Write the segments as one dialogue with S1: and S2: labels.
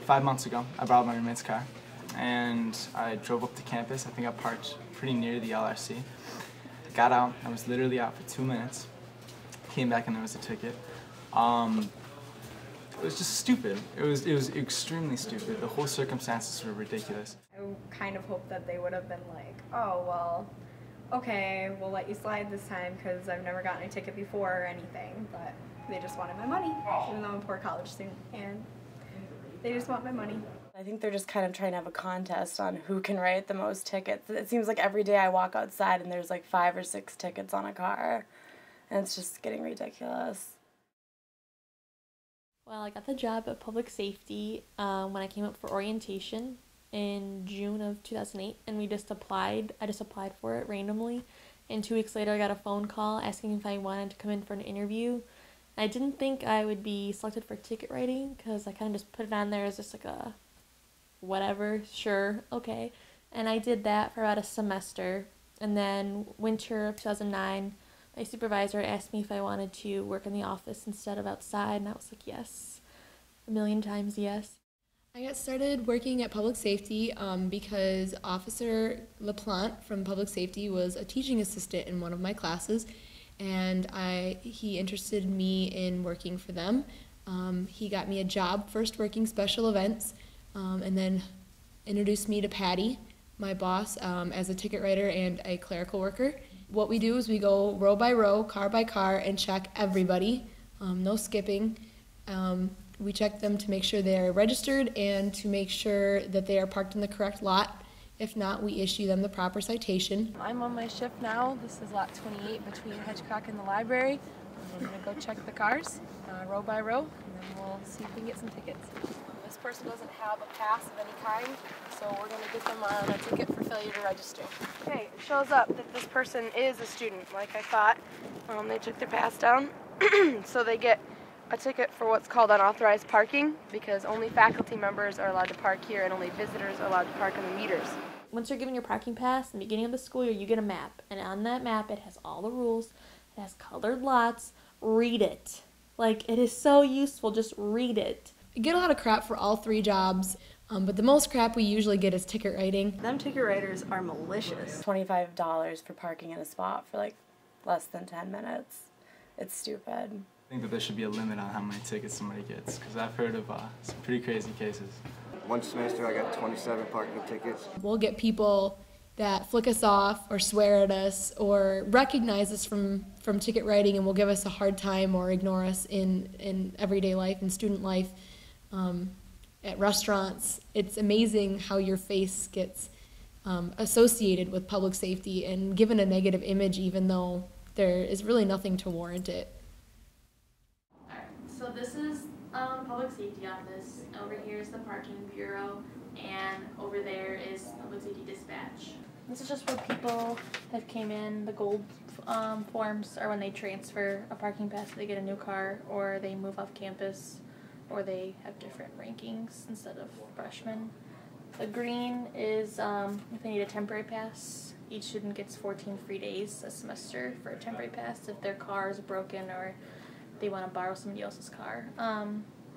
S1: 5 months ago, I borrowed my roommate's car, and I drove up to campus. I think I parked pretty near the LRC. Got out. I was literally out for 2 minutes. Came back and there was a ticket. It was just stupid. It was extremely stupid. The whole circumstances were ridiculous.
S2: I kind of hoped that they would have been like, oh, well, okay, we'll let you slide this time because I've never gotten a ticket before or anything, but they just wanted my money, even though I'm a poor college student, and they just want my money.
S3: I think they're just kind of trying to have a contest on who can write the most tickets. It seems like every day I walk outside and there's like 5 or 6 tickets on a car, and it's just getting ridiculous.
S4: Well, I got the job at public safety when I came up for orientation in June of 2008, and I just applied for it randomly, and 2 weeks later I got a phone call asking if I wanted to come in for an interview. I didn't think I would be selected for ticket writing because I kind of just put it on there as just like a whatever, sure, okay, and I did that for about a semester, and then winter of 2009 my supervisor asked me if I wanted to work in the office instead of outside, and I was like, yes, a million times yes.
S5: I got started working at public safety because Officer LaPlante from public safety was a teaching assistant in one of my classes, and he interested me in working for them. He got me a job first working special events, and then introduced me to Patty, my boss, as a ticket writer and a clerical worker. What we do is we go row by row, car by car, and check everybody, no skipping. We check them to make sure they're registered and to make sure that they are parked in the correct lot. If not, we issue them the proper citation.
S6: I'm on my shift now. This is lot 28 between Hedgecock and the library. I'm going to go check the cars, row by row, and then we'll see if we can get some tickets. This person doesn't have a pass of any kind, so we're going to get them on a ticket for failure to register. Okay, it shows up that this person is a student, like I thought. They took their pass down, so they get a ticket for what's called unauthorized parking, because only faculty members are allowed to park here and only visitors are allowed to park on the meters.
S4: Once you're given your parking pass, in the beginning of the school year, you get a map, and on that map it has all the rules, it has colored lots. Read it. Like, it is so useful, just read it.
S5: We get a lot of crap for all 3 jobs, but the most crap we usually get is ticket writing.
S2: Them ticket writers are malicious.
S3: $25 for parking in a spot for like less than 10 minutes. It's stupid.
S1: I think that there should be a limit on how many tickets somebody gets, because I've heard of some pretty crazy cases.
S7: One semester I got 27 parking tickets.
S5: We'll get people that flick us off or swear at us or recognize us from ticket writing and will give us a hard time or ignore us in everyday life and student life. At restaurants, it's amazing how your face gets associated with public safety and given a negative image even though there is really nothing to warrant it.
S4: Alright, so this is public safety office. Over here is the parking bureau, and over there is public safety dispatch. This is just where people that came in, the gold forms are when they transfer a parking pass, they get a new car, or they move off campus, or they have different rankings instead of freshmen. The green is if they need a temporary pass. Each student gets 14 free days a semester for a temporary pass if their car is broken or they want to borrow somebody else's car,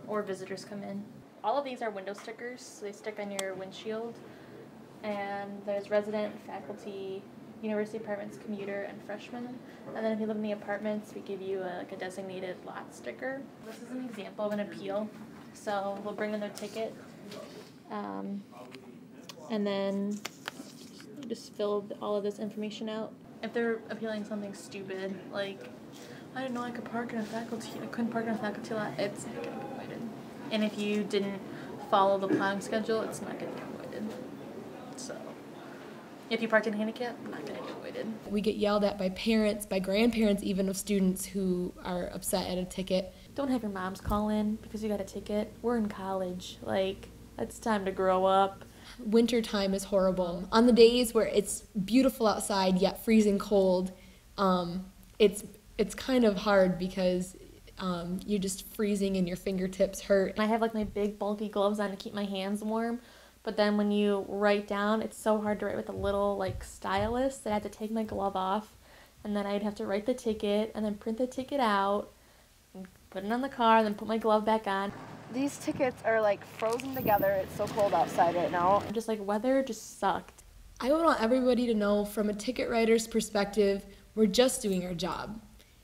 S4: or visitors come in. All of these are window stickers, so they stick on your windshield. And there's resident, faculty, university apartments, commuter, and freshmen. And then if you live in the apartments, we give you a designated lot sticker. This is an example of an appeal. So they'll bring in their ticket, and then you just fill all of this information out. If they're appealing something stupid, like, I didn't know I couldn't park in a faculty lot, it's not going to be voided. And if you didn't follow the plowing schedule, it's not going to get voided. So, if you parked in handicap, not going to get voided.
S5: We get yelled at by parents, by grandparents even, of students who are upset at a ticket.
S4: Don't have your moms call in because you got a ticket. We're in college. Like, it's time to grow up.
S5: Winter time is horrible. On the days where it's beautiful outside yet freezing cold, it's kind of hard because you're just freezing and your fingertips hurt.
S4: I have like my big bulky gloves on to keep my hands warm, but then when you write down, it's so hard to write with a little like stylus that I had to take my glove off, and then I'd have to write the ticket and then print the ticket out and put it on the car and then put my glove back on.
S6: These tickets are like frozen together. It's so cold outside right now.
S8: Just like weather just sucked.
S5: I would want everybody to know from a ticket writer's perspective, we're just doing our job.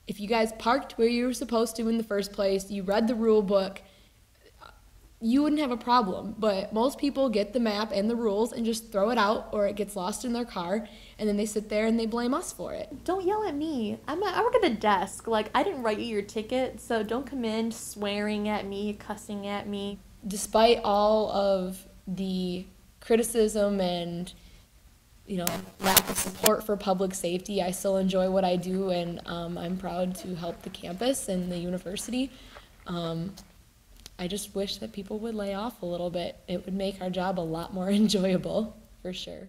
S5: If you guys parked where you were supposed to in the first place, you read the rule book, you wouldn't have a problem. But most people get the map and the rules and just throw it out, or it gets lost in their car, and then they sit there and they blame us for it.
S8: Don't yell at me. I work at the desk. Like, I didn't write you your ticket, so don't come in swearing at me, cussing at me.
S5: Despite all of the criticism and lack of support for public safety, I still enjoy what I do, and I'm proud to help the campus and the university. I just wish that people would lay off a little bit. It would make our job a lot more enjoyable, for sure.